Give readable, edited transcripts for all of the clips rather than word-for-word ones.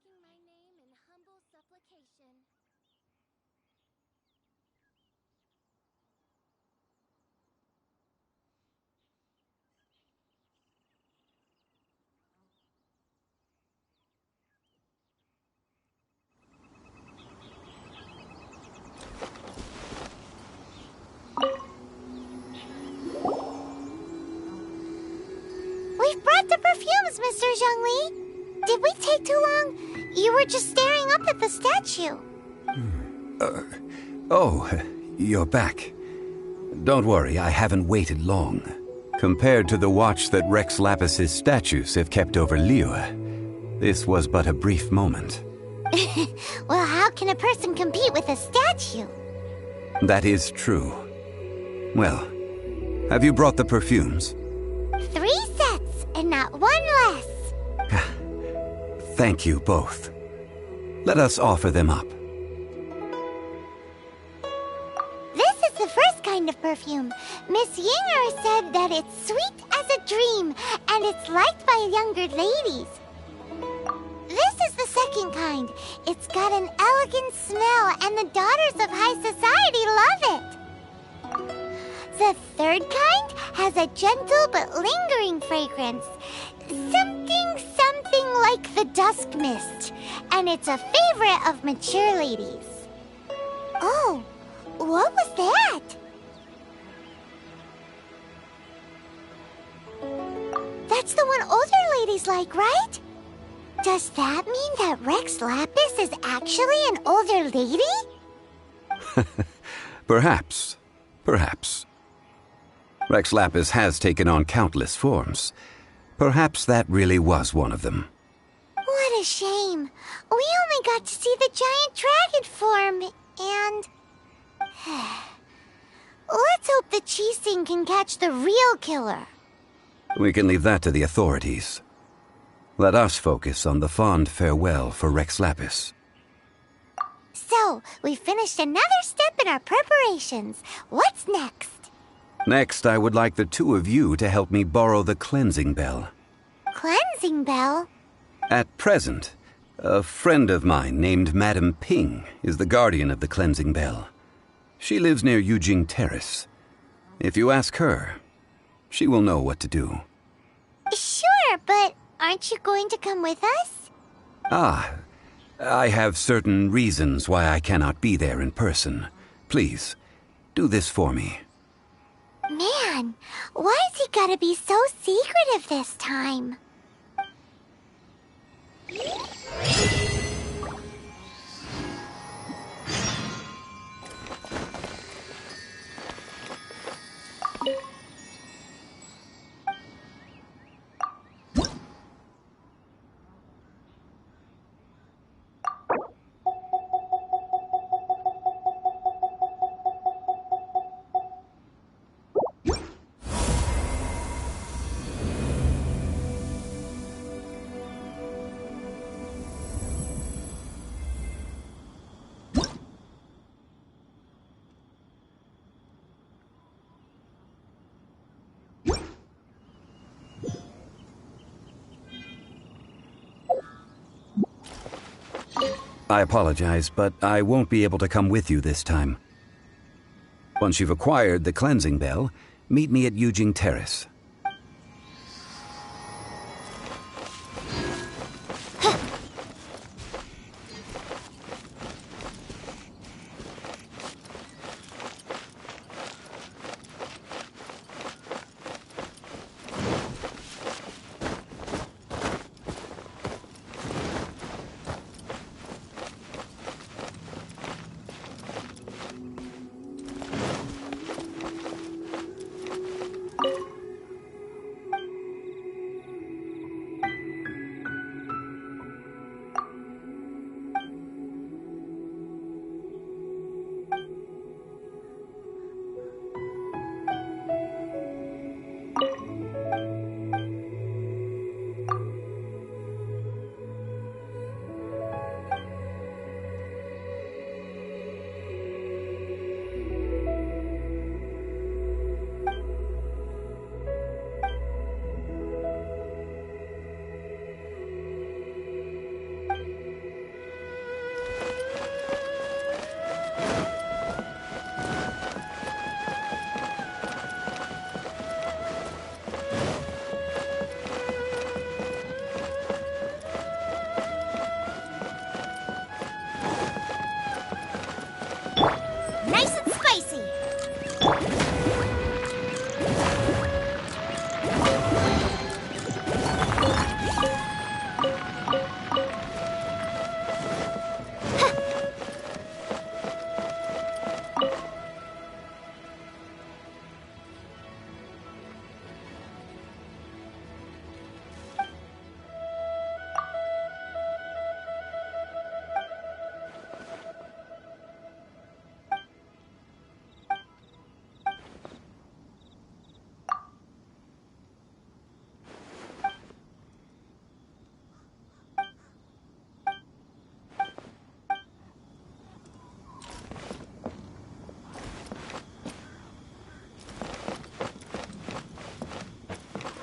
invoking my name in humble supplication. We've brought the perfumes, Mr. Zhongli. Did we take too long? You were just staring up at the statue. Oh, you're back. Don't worry, I haven't waited long. Compared to the watch that Rex Lapis's statues have kept over Liyue, this was but a brief moment. Well, how can a person compete with a statue? That is true. Well, have you brought the perfumes? 3 sets, and not one less. Thank you both. Let us offer them up. This is the first kind of perfume. Miss Yinger said that it's sweet as a dream, and it's liked by younger ladies. This is the second kind. It's got an elegant smell, and the daughters of high society love it. The third kind has a gentle but lingering fragrance. Something like the dusk mist. And it's a favorite of mature ladies. Oh, what was that? That's the one older ladies like, right? Does that mean that Rex Lapis is actually an older lady? Perhaps. Rex Lapis has taken on countless forms. Perhaps that really was one of them. What a shame. We only got to see the giant dragon form, and... Let's hope the Qixing can catch the real killer. We can leave that to the authorities. Let us focus on the fond farewell for Rex Lapis. So, we finished another step in our preparations. What's next? Next, I would like the two of you to help me borrow the cleansing bell. Cleansing bell? At present, a friend of mine named Madame Ping is the guardian of the cleansing bell. She lives near Yujing Terrace. If you ask her, she will know what to do. Sure, but aren't you going to come with us? I have certain reasons why I cannot be there in person. Please, do this for me. Man, why has he gotta be so secretive this time? I apologize, but I won't be able to come with you this time. Once you've acquired the cleansing bell, meet me at Yujing Terrace.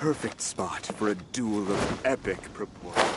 perfect spot for a duel of epic proportions.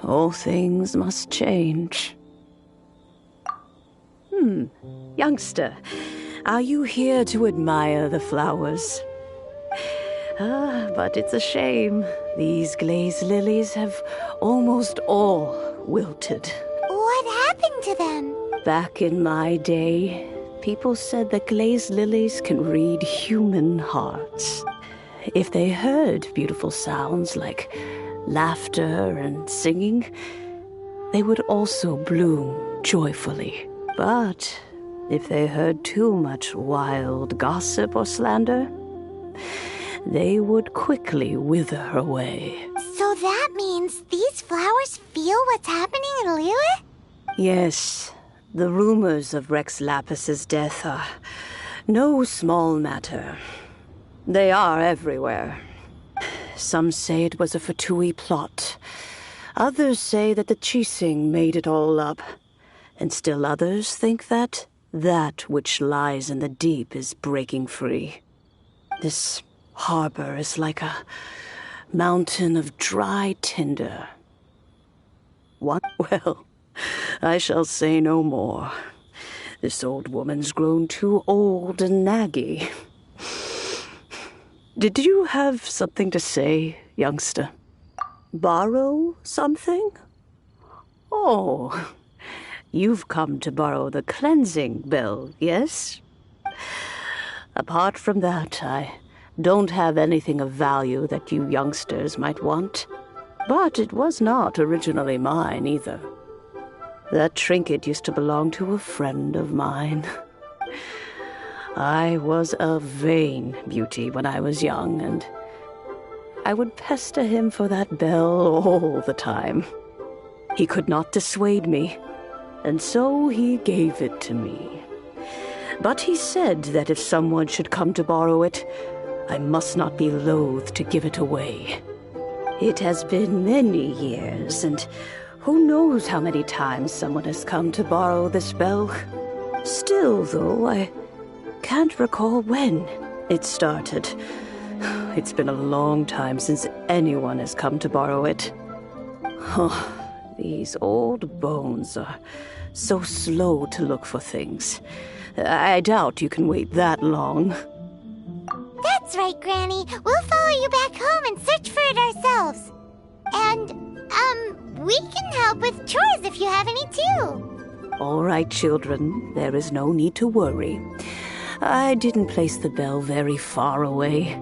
All things must change. Youngster, are you here to admire the flowers? But it's a shame. These glazed lilies have almost all wilted. What happened to them? Back in my day, people said that glazed lilies can read human hearts. If they heard beautiful sounds like laughter and singing, they would also bloom joyfully. But if they heard too much wild gossip or slander, they would quickly wither away. So that means these flowers feel what's happening in Liyue? Yes, the rumors of Rex Lapis's death are no small matter. They are everywhere. Some say it was a Fatui plot. Others say that the Chising made it all up. And still others think that which lies in the deep is breaking free. This harbor is like a mountain of dry tinder. What? Well, I shall say no more. This old woman's grown too old and naggy. Did you have something to say, youngster? Borrow something? Oh, you've come to borrow the cleansing bell, yes? Apart from that, I don't have anything of value that you youngsters might want. But it was not originally mine, either. That trinket used to belong to a friend of mine. I was a vain beauty when I was young, and I would pester him for that bell all the time. He could not dissuade me, and so he gave it to me. But he said that if someone should come to borrow it, I must not be loath to give it away. It has been many years, and who knows how many times someone has come to borrow this bell. Still, though, I can't recall when it started. It's been a long time since anyone has come to borrow it. Oh, these old bones are so slow to look for things. I doubt you can wait that long. That's right, Granny. We'll follow you back home and search for it ourselves. And, we can too. All right, children, there is no need to worry. I didn't place the bell very far away.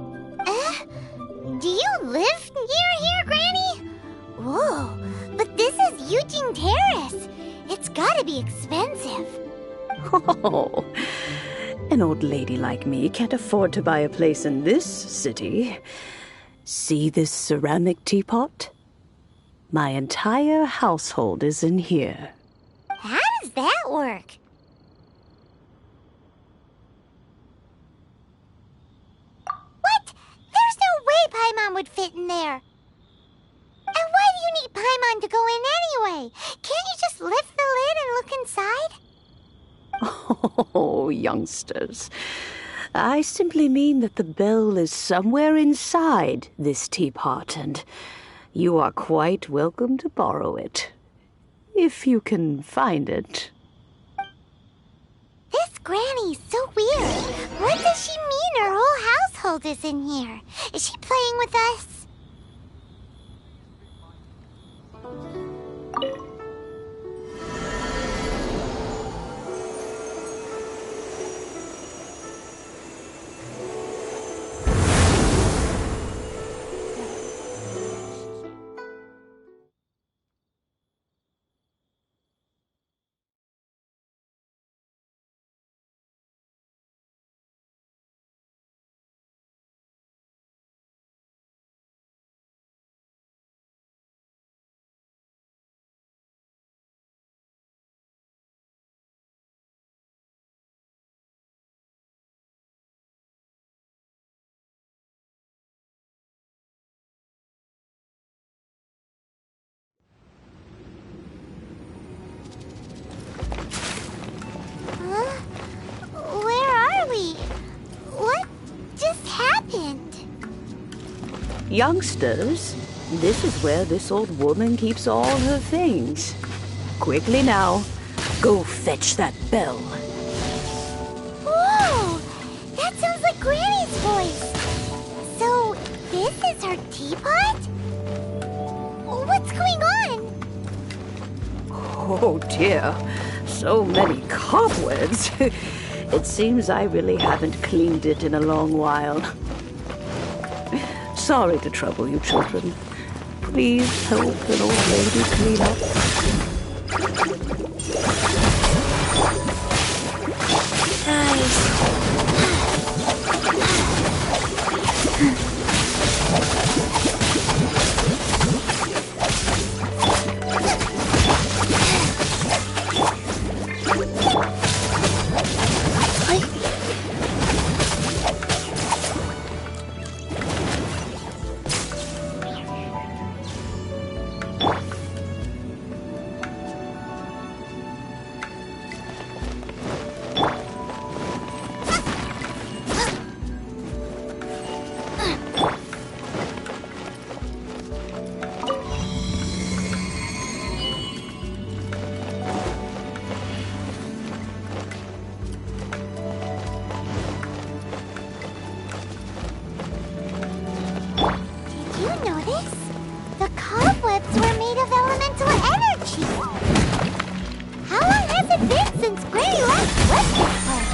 Do you live near here, Granny? Whoa, but this is Eugene Terrace. It's gotta be expensive. Oh, an old lady like me can't afford to buy a place in this city. See this ceramic teapot? My entire household is in here. How does that work? What? There's no way Paimon would fit in there. And why do you need Paimon to go in anyway? Can't you just lift the lid and look inside? Oh, youngsters. I simply mean that the bell is somewhere inside this teapot, and you are quite welcome to borrow it. If you can find it. This Granny's so weird. What does she mean her whole household is in here? Is she playing with us? Huh? Where are we? What just happened? Youngsters, this is where this old woman keeps all her things. Quickly now, go fetch that bell. Whoa! That sounds like Granny's voice. So, this is her teapot? What's going on? Oh dear, so many cobwebs. It seems I really haven't cleaned it in a long while. Sorry to trouble you, children. Please help an old lady clean up. Did you notice? The cobwebs were made of elemental energy. How long has it been since Granny last left this place?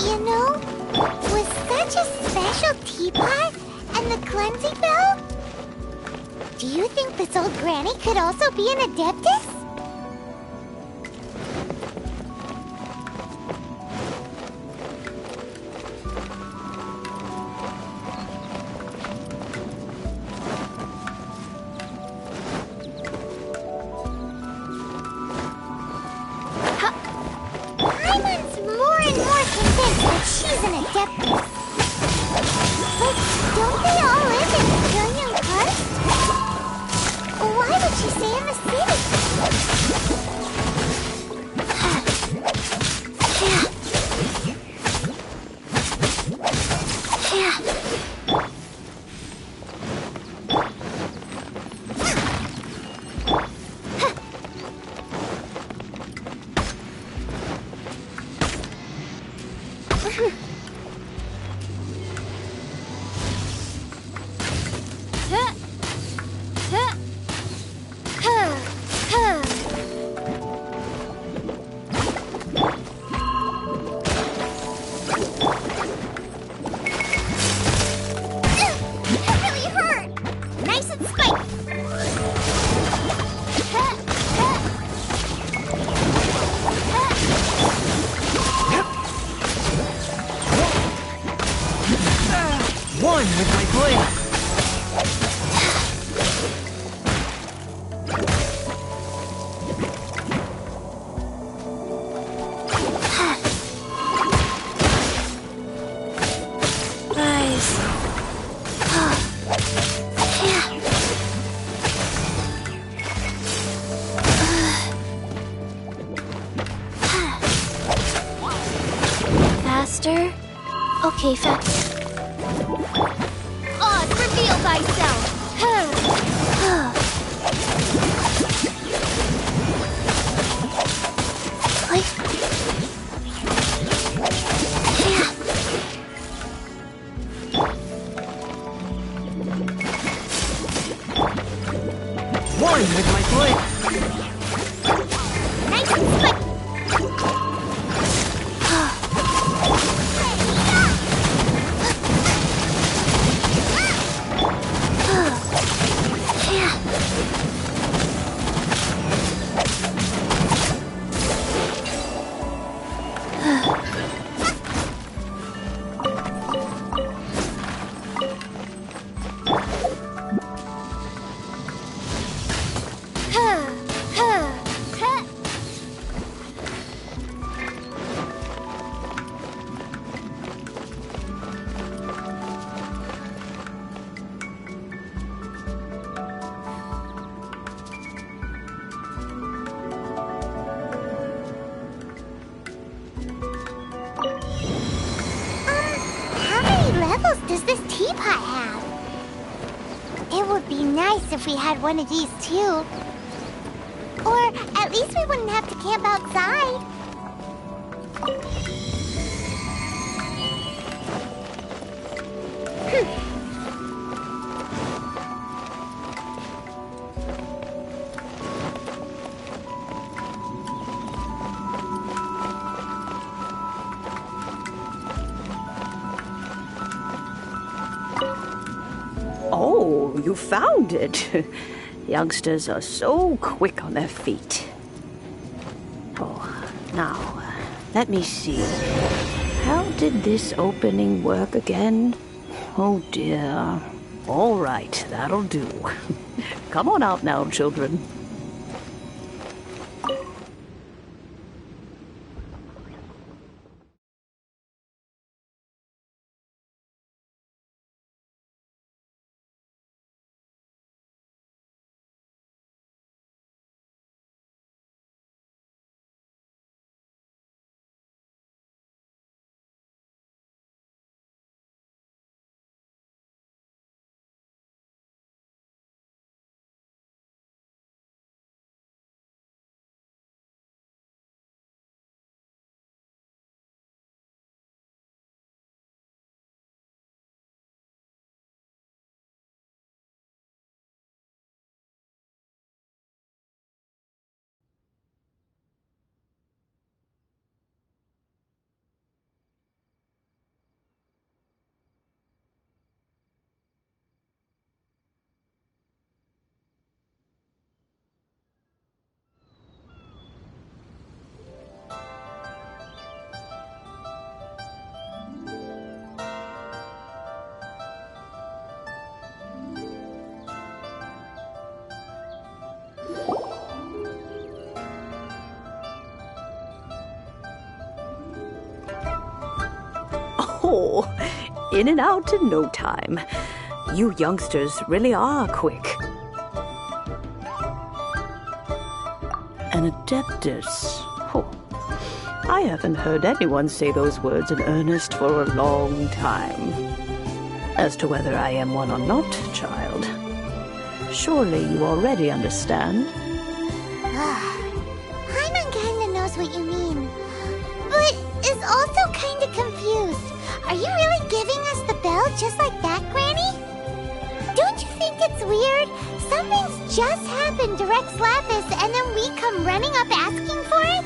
You know, with such a special teapot and the cleansing bell, do you think this old Granny could also be an Adeptus? Paimon's more and more convinced that she's an Adeptus. But don't they all live in Imperium Crust? Why would she stay in the city? youngster? Okay, Oz, reveal thyself! One with my foot. Nice and slick! How many levels does this teapot have? It would be nice if we had one of these too. Or at least we wouldn't have to camp outside. Oh, you found it. Youngsters are so quick on their feet. Oh, now, let me see. How did this opening work again? Oh dear. All right, that'll do. Come on out now, children. Oh, in and out in no time. You youngsters really are quick. An adeptus. Oh, I haven't heard anyone say those words in earnest for a long time. As to whether I am one or not, child, surely you already understand. Paimon kinda knows what you mean, but is also kinda confused. Are you really giving us the bell just like that, Granny? Don't you think it's weird? Something's just happened to Rex Lapis and then we come running up asking for it?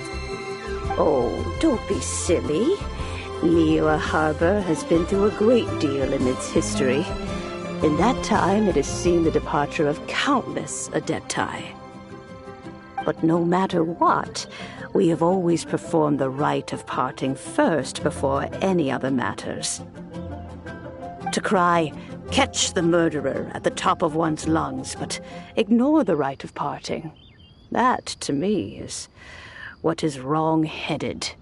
Oh, don't be silly. Liyue Harbor has been through a great deal in its history. In that time, it has seen the departure of countless adepti. But no matter what, we have always performed the rite of parting first before any other matters. To cry, "Catch the murderer," at the top of one's lungs, but ignore the rite of parting. That, to me, is what is wrong-headed.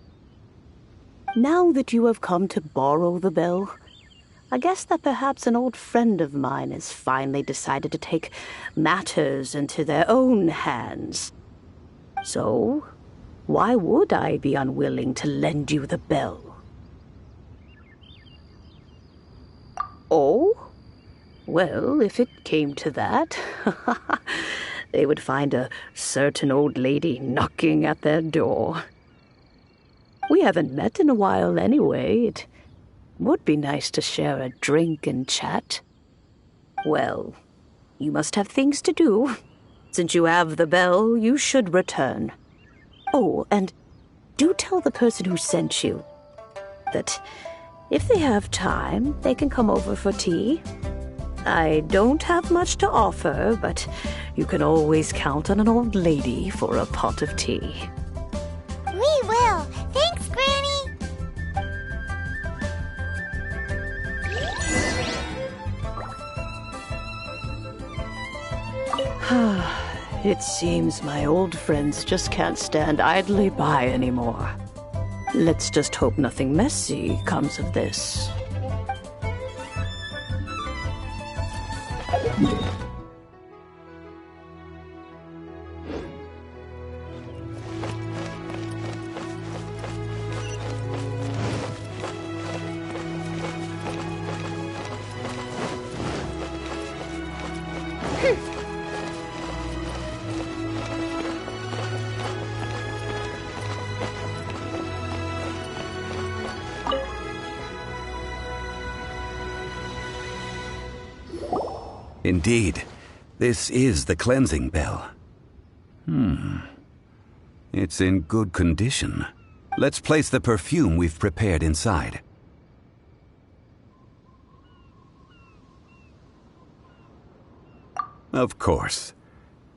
Now that you have come to borrow the bell, I guess that perhaps an old friend of mine has finally decided to take matters into their own hands. So, why would I be unwilling to lend you the bell? Oh? Well, if it came to that, they would find a certain old lady knocking at their door. We haven't met in a while anyway. It would be nice to share a drink and chat. Well, you must have things to do. Since you have the bell, you should return. Oh, and do tell the person who sent you that if they have time, they can come over for tea. I don't have much to offer, but you can always count on an old lady for a pot of tea. We will. Thanks, Granny. It seems my old friends just can't stand idly by anymore. Let's just hope nothing messy comes of this. Indeed, this is the cleansing bell. It's in good condition. Let's place the perfume we've prepared inside. Of course.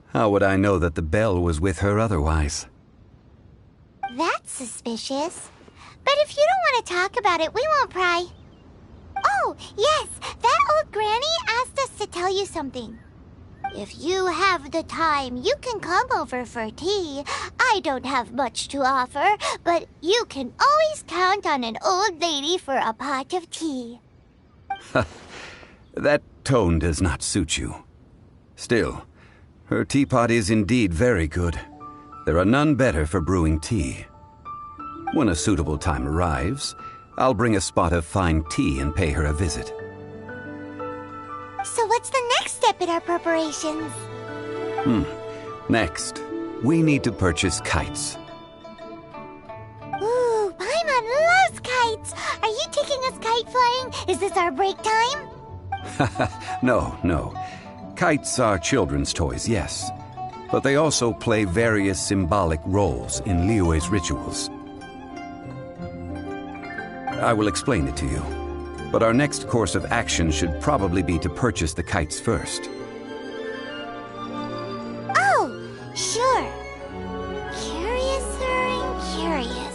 How would I know that the bell was with her otherwise? That's suspicious. But if you don't want to talk about it, we won't pry. Oh, yes, that old granny asked us to tell you something. If you have the time, you can come over for tea. I don't have much to offer, but you can always count on an old lady for a pot of tea. That tone does not suit you. Still, her teapot is indeed very good. There are none better for brewing tea. When a suitable time arrives, I'll bring a spot of fine tea and pay her a visit. So what's the next step in our preparations? Next, we need to purchase kites. Ooh, Paimon loves kites! Are you taking us kite flying? Is this our break time? No. Kites are children's toys, yes. But they also play various symbolic roles in Liyue's rituals. I will explain it to you. But our next course of action should probably be to purchase the kites first. Oh, sure. Curiouser and curiouser.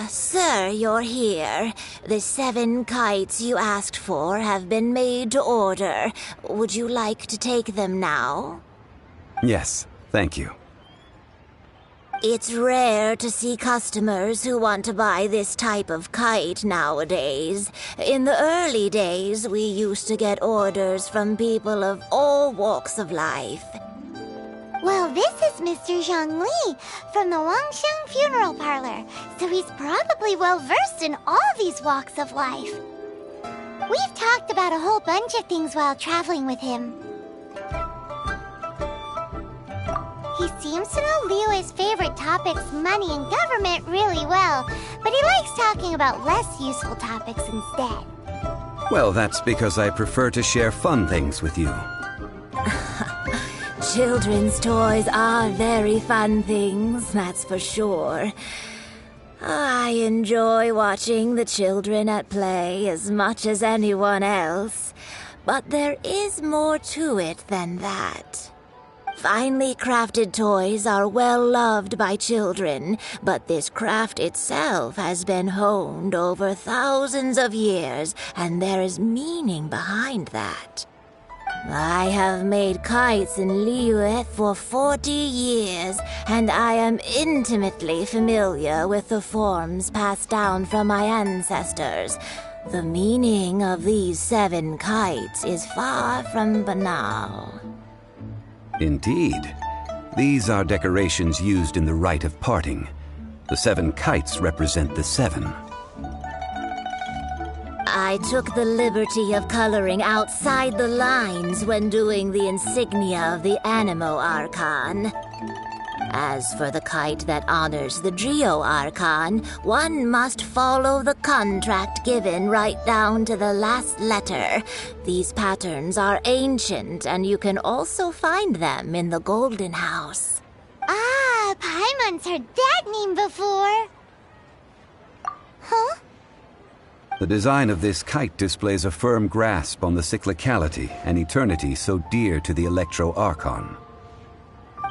Sir, you're here. The 7 kites you asked for have been made to order. Would you like to take them now? Yes, thank you. It's rare to see customers who want to buy this type of kite nowadays. In the early days, we used to get orders from people of all walks of life. Well, this is Mr. Zhongli from the Wangsheng Funeral Parlor, so he's probably well-versed in all these walks of life. We've talked about a whole bunch of things while traveling with him. He seems to know Liyue's favorite topics, money and government, really well, but he likes talking about less useful topics instead. Well, that's because I prefer to share fun things with you. Children's toys are very fun things, that's for sure. I enjoy watching the children at play as much as anyone else, but there is more to it than that. Finely crafted toys are well loved by children, but this craft itself has been honed over thousands of years, and there is meaning behind that. I have made kites in Liyue for 40 years, and I am intimately familiar with the forms passed down from my ancestors. The meaning of these 7 kites is far from banal. Indeed. These are decorations used in the rite of parting. The 7 kites represent the 7. I took the liberty of coloring outside the lines when doing the insignia of the Animo Archon. As for the kite that honors the Geo Archon, one must follow the contract given right down to the last letter. These patterns are ancient, and you can also find them in the Golden House. Ah, Paimon's heard that name before. Huh? The design of this kite displays a firm grasp on the cyclicality and eternity so dear to the Electro Archon.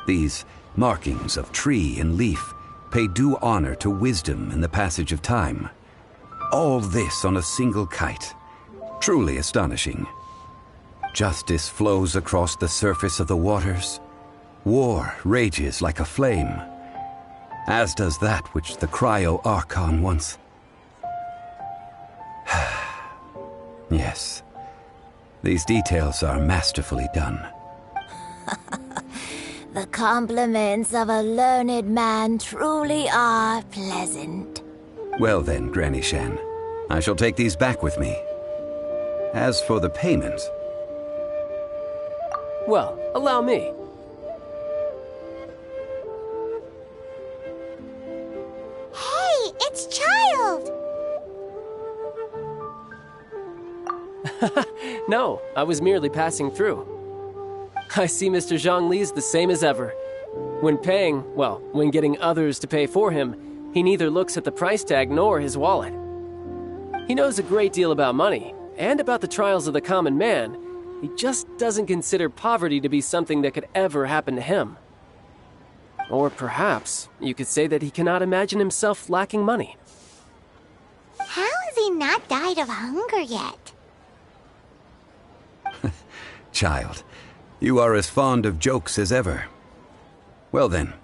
These markings of tree and leaf pay due honor to wisdom and the passage of time. All this on a single kite. Truly astonishing. Justice flows across the surface of the waters. War rages like a flame, as does that which the Cryo Archon once... Yes, these details are masterfully done. The compliments of a learned man truly are pleasant. Well then, Granny Shan, I shall take these back with me. As for the payment... Well, allow me. Hey, it's Child! No, I was merely passing through. I see Mr. Zhongli's the same as ever. When paying, well, when getting others to pay for him, he neither looks at the price tag nor his wallet. He knows a great deal about money, and about the trials of the common man. He just doesn't consider poverty to be something that could ever happen to him. Or perhaps you could say that he cannot imagine himself lacking money. How has he not died of hunger yet? Child, you are as fond of jokes as ever. Well then,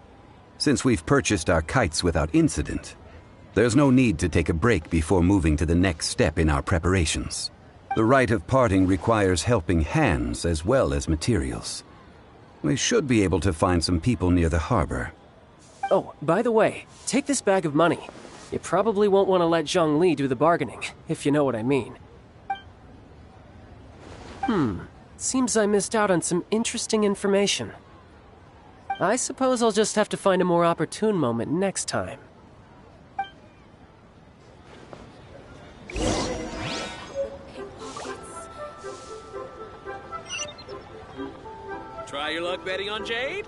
since we've purchased our kites without incident, there's no need to take a break before moving to the next step in our preparations. The rite of parting requires helping hands as well as materials. We should be able to find some people near the harbor. Oh, by the way, take this bag of money. You probably won't want to let Zhongli do the bargaining, if you know what I mean. Seems I missed out on some interesting information. I suppose I'll just have to find a more opportune moment next time. Try your luck betting on Jade?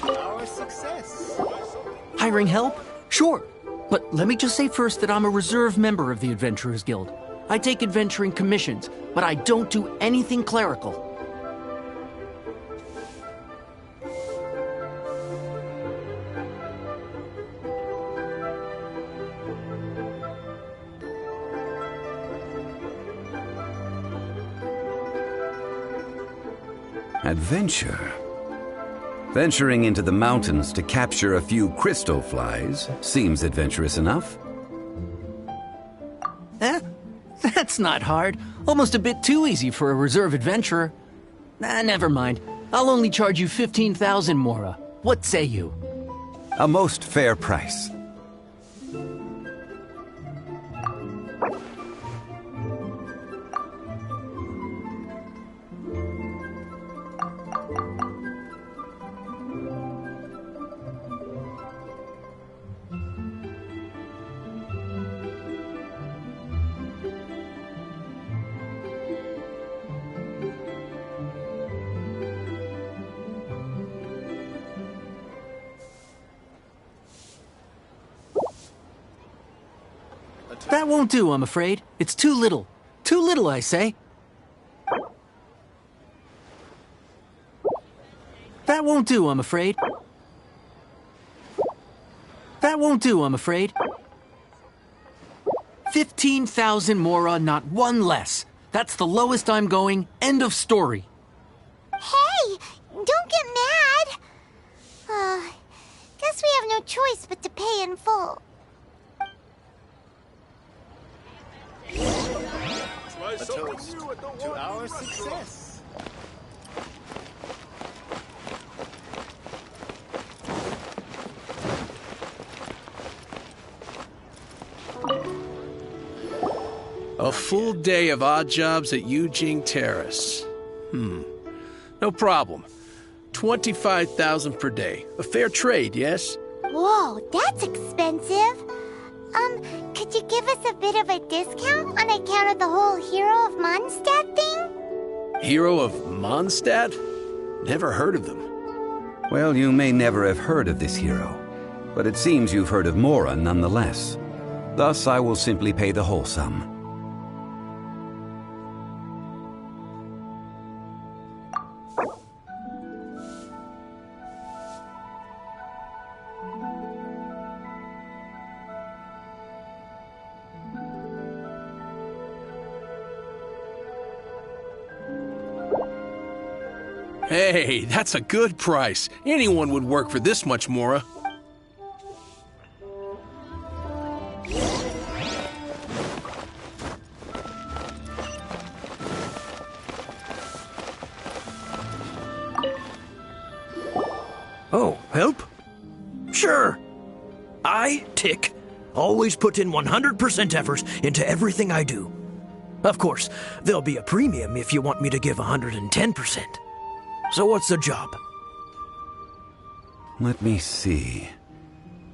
Our success. Hiring help? Sure. But let me just say first that I'm a reserve member of the Adventurers Guild. I take adventuring commissions, but I don't do anything clerical. Adventure. Venturing into the mountains to capture a few crystal flies seems adventurous enough. That's not hard. Almost a bit too easy for a reserve adventurer. Never mind. I'll only charge you 15,000 Mora. What say you? A most fair price. That won't do, I'm afraid. It's too little. Too little, I say. That won't do, I'm afraid. That won't do, I'm afraid. 15,000 Mora, not one less. That's the lowest I'm going. End of story. Hey, don't get mad. Guess we have no choice but to pay in full. A toast to our success. A full day of odd jobs at Eugene Terrace. No problem. 25,000 per day. A fair trade, yes? Whoa, that's expensive. Could you give us a bit of a discount on account of the whole Hero of Mondstadt thing? Hero of Mondstadt? Never heard of them. Well, you may never have heard of this hero, but it seems you've heard of Mora nonetheless. Thus, I will simply pay the whole sum. Hey, that's a good price. Anyone would work for this much, Mora. Oh, help? Sure. I, Tick, always put in 100% effort into everything I do. Of course, there'll be a premium if you want me to give 110%. So what's the job? Let me see.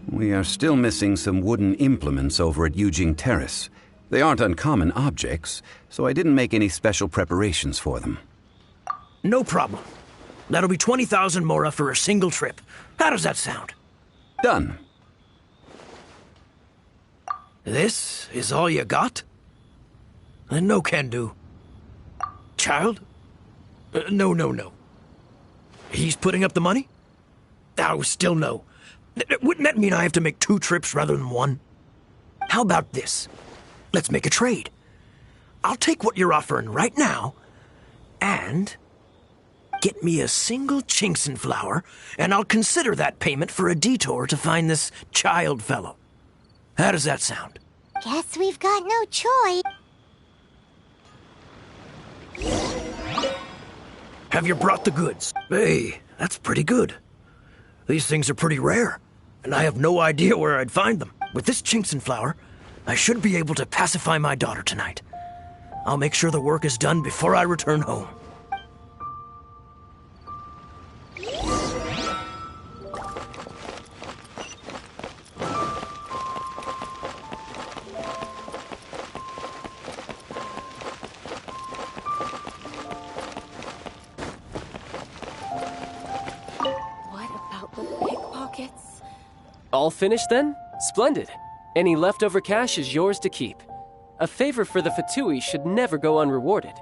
We are still missing some wooden implements over at Eugene Terrace. They aren't uncommon objects, so I didn't make any special preparations for them. No problem. That'll be 20,000 Mora for a single trip. How does that sound? Done. This is all you got? Then no can do. Child? No. He's putting up the money? Oh, still no. Wouldn't that mean I have to make 2 trips rather than 1? How about this? Let's make a trade. I'll take what you're offering right now, and get me a single Chinxin flower, and I'll consider that payment for a detour to find this child fellow. How does that sound? Guess we've got no choice. Have you brought the goods? Hey, that's pretty good. These things are pretty rare, and I have no idea where I'd find them. With this Chinxin flower, I should be able to pacify my daughter tonight. I'll make sure the work is done before I return home. All finished then? Splendid. Any leftover cash is yours to keep. A favor for the Fatui should never go unrewarded.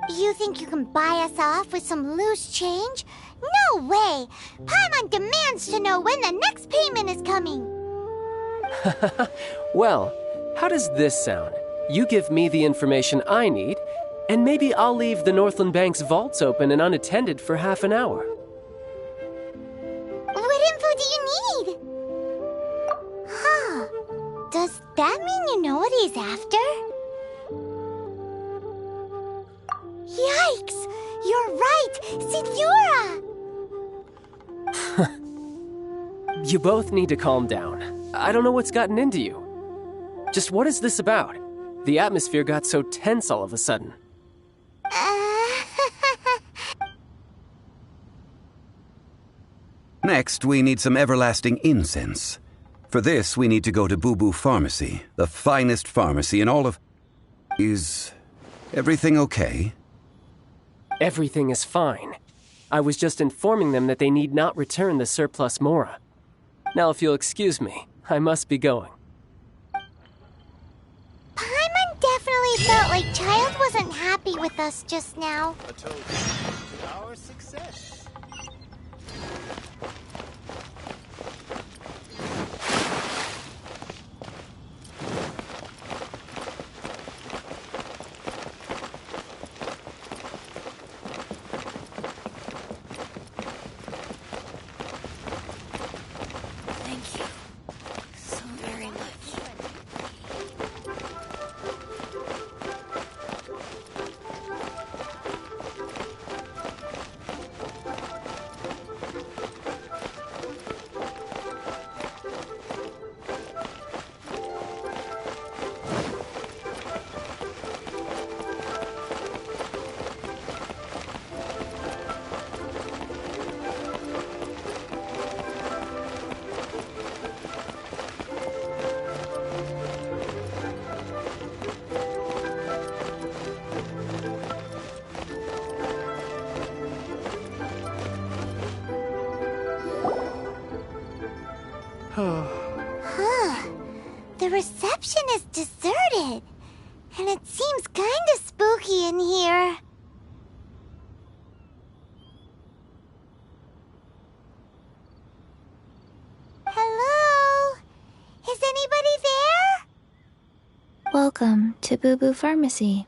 You think you can buy us off with some loose change? No way! Paimon demands to know when the next payment is coming. Well, how does this sound? You give me the information I need, And maybe I'll leave the Northland Bank's vaults open and unattended for half an hour. What info do you need? Huh. Does that mean you know what he's after? Yikes! You're right! Signora! You both need to calm down. I don't know what's gotten into you. Just what is this about? The atmosphere got so tense all of a sudden. Next, we need some everlasting incense. For this, we need to go to Boo Boo Pharmacy, the finest pharmacy in all of... Is everything okay? Everything is fine. I was just informing them that they need not return the surplus Mora. Now, if you'll excuse me, I must be going. Paimon definitely felt like Child wasn't happy with us just now. A toast to our success. Thank you so very much. The reception is deserted. And it seems kinda spooky in here. Hello? Is anybody there? Welcome to Boo Boo Pharmacy.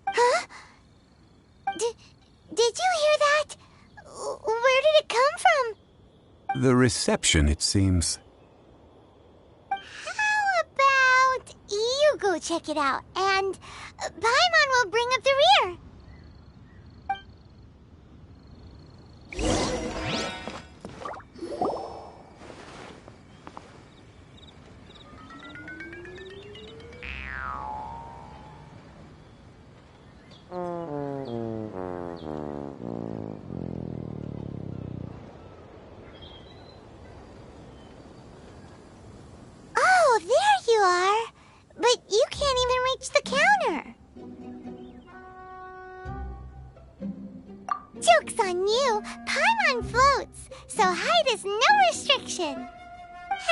Huh? Did you hear that? Where did it come from? The reception, it seems. How about you go check it out, and Paimon will bring up the rear. Oh, there you are. But you can't even reach the counter. Joke's on you. Paimon floats, so height is no restriction.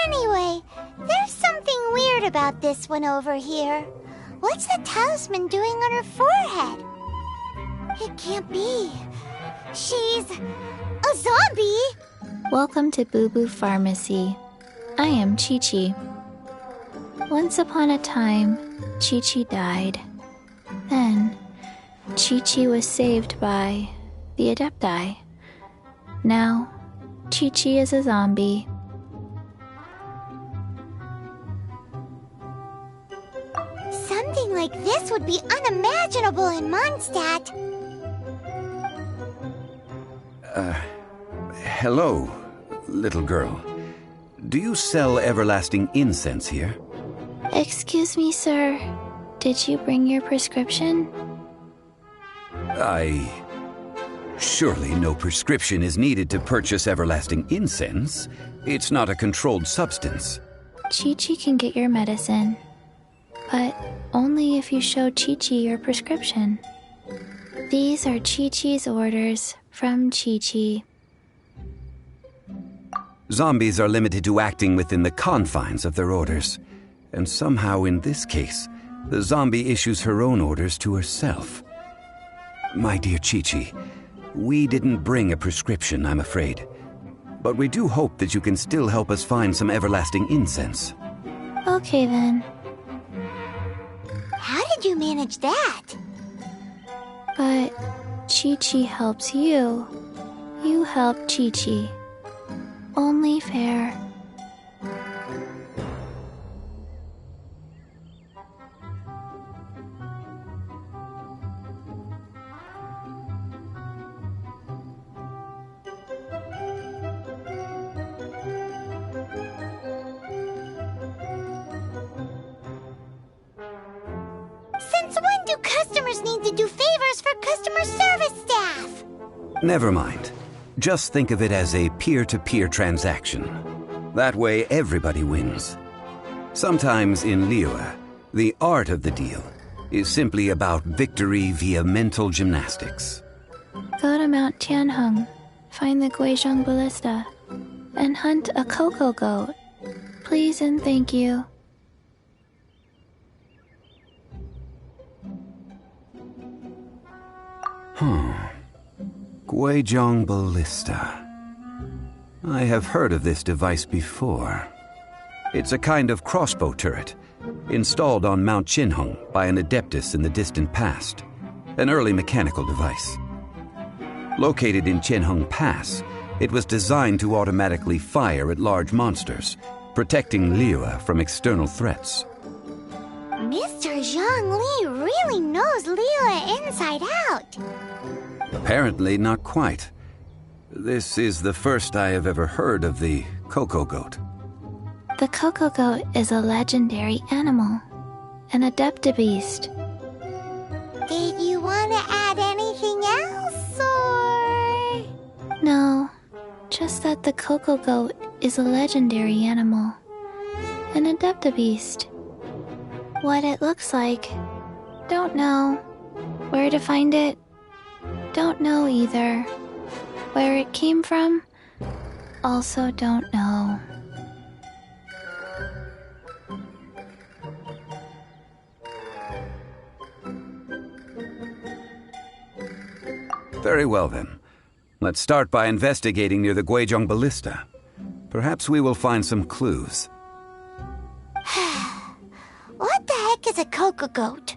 Anyway, there's something weird about this one over here. What's the talisman doing on her forehead? It can't be. She's a zombie. Welcome to Boo Boo Pharmacy. I am Chi-Chi. Once upon a time, Chi-Chi died. Then, Chi-Chi was saved by the Adepti. Now, Chi-Chi is a zombie. Something like this would be unimaginable in Mondstadt. Hello, little girl. Do you sell everlasting incense here? Excuse me, sir. Did you bring your prescription? Surely no prescription is needed to purchase everlasting incense. It's not a controlled substance. Chi-Chi can get your medicine, but only if you show Chi-Chi your prescription. These are Chi-Chi's orders from Chi-Chi. Zombies are limited to acting within the confines of their orders. And somehow in this case, the zombie issues her own orders to herself. My dear Chi-Chi, we didn't bring a prescription, I'm afraid. But we do hope that you can still help us find some everlasting incense. Okay then. How did did you manage that? But Chi-Chi helps you. You help Chi-Chi. Only fair. Since when do customers need to do favors for customer service staff? Never mind. Just think of it as a peer-to-peer transaction. That way everybody wins. Sometimes in Liyue, the art of the deal is simply about victory via mental gymnastics. Go to Mount Tianheng, find the Guizhong Ballista, and hunt a cocoa goat. Please and thank you. Guizhong Ballista. I have heard of this device before. It's a kind of crossbow turret, installed on Mount Qinheng by an adeptus in the distant past, an early mechanical device. Located in Qinheng Pass, it was designed to automatically fire at large monsters, protecting Liyue from external threats. Mr. Zhang Li really knows Liyue inside out. Apparently not quite. This is the first I have ever heard of the cocoa goat. The cocoa goat is a legendary animal, an adeptabeast. Did you want to add anything else, or...? No, just that the cocoa goat is a legendary animal, an adeptabeast. What it looks like, don't know. Where to find it, don't know either. Where it came from, also don't know. Very well then. Let's start by investigating near the Guizhong Ballista. Perhaps we will find some clues. What the heck is a cocoa goat?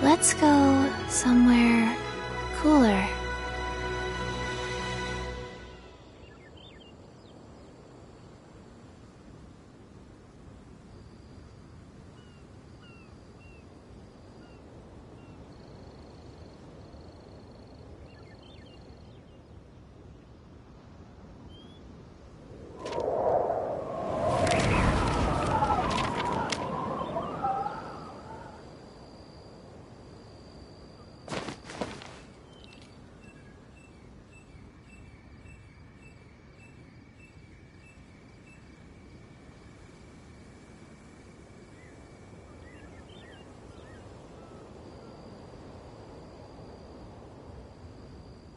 Let's go somewhere cooler.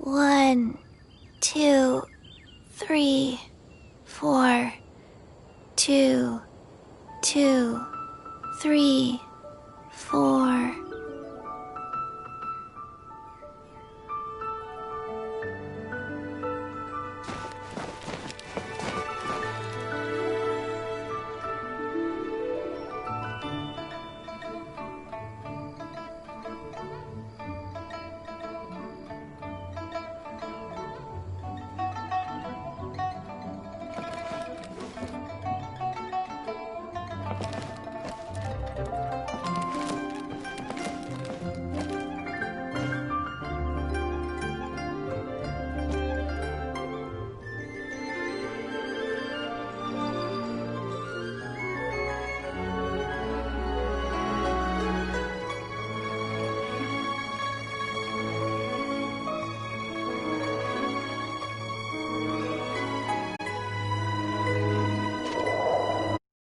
One, 2, 3, 4. 2, 2, 3, 4.